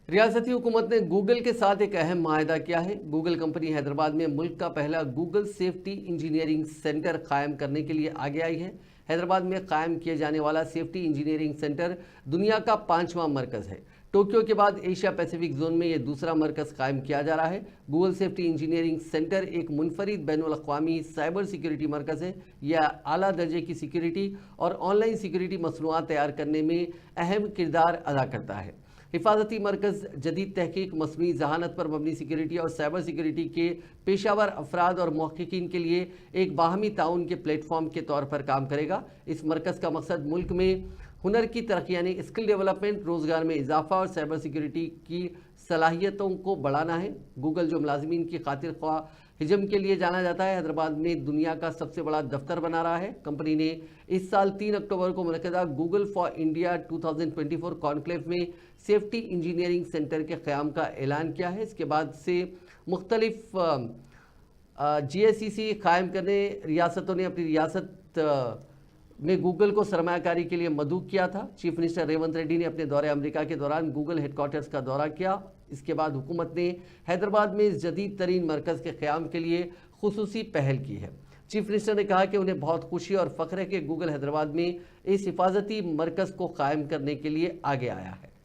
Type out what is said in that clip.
ریاستی حکومت نے گوگل کے ساتھ ایک اہم معاہدہ کیا ہے۔ گوگل کمپنی حیدرآباد میں ملک کا پہلا گوگل سیفٹی انجینئرنگ سینٹر قائم کرنے کے لیے آگے آئی ہے۔ حیدرآباد میں قائم کیے جانے والا سیفٹی انجینئرنگ سینٹر دنیا کا 5واں مرکز ہے۔ ٹوکیو کے بعد ایشیا پیسیفک زون میں یہ دوسرا مرکز قائم کیا جا رہا ہے۔ گوگل سیفٹی انجینئرنگ سینٹر ایک منفرد بین الاقوامی سائبر سیکیورٹی مرکز ہے۔ یہ اعلیٰ درجے کی سیکیورٹی اور آن لائن سیکیورٹی مصنوعات تیار کرنے میں اہم کردار ادا کرتا ہے۔ حفاظتی مرکز جدید تحقیق، مصنوعی ذہانت پر مبنی سیکیورٹی اور سائبر سیکیورٹی کے پیشہ ور افراد اور محققین کے لیے ایک باہمی تعاون کے پلیٹ فارم کے طور پر کام کرے گا۔ اس مرکز کا مقصد ملک میں ہنر کی ترقی یعنی اسکل ڈیولپمنٹ، روزگار میں اضافہ اور سائبر سیکیورٹی کی صلاحیتوں کو بڑھانا ہے۔ گوگل جو ملازمین کی خاطر خواہ حجم کے لیے جانا جاتا ہے، حیدرآباد میں دنیا کا سب سے بڑا دفتر بنا رہا ہے۔ کمپنی نے اس سال 3 اکتوبر کو منعقدہ گوگل فار انڈیا 2024 کانکلیو میں سیفٹی انجینئرنگ سینٹر کے قیام کا اعلان کیا ہے۔ اس کے بعد سے مختلف جی ایس ای سی قائم کرنے ریاستوں نے اپنی ریاست میں گوگل کو سرمایہ کاری کے لیے مدعو کیا تھا۔ چیف منسٹر ریونت ریڈی نے اپنے دورہ امریکہ کے دوران گوگل ہیڈ کوارٹرز کا دورہ کیا۔ اس کے بعد حکومت نے حیدرآباد میں اس جدید ترین مرکز کے قیام کے لیے خصوصی پہل کی ہے۔ چیف منسٹر نے کہا کہ انہیں بہت خوشی اور فخر ہے کہ گوگل حیدرآباد میں اس حفاظتی مرکز کو قائم کرنے کے لیے آگے آیا ہے۔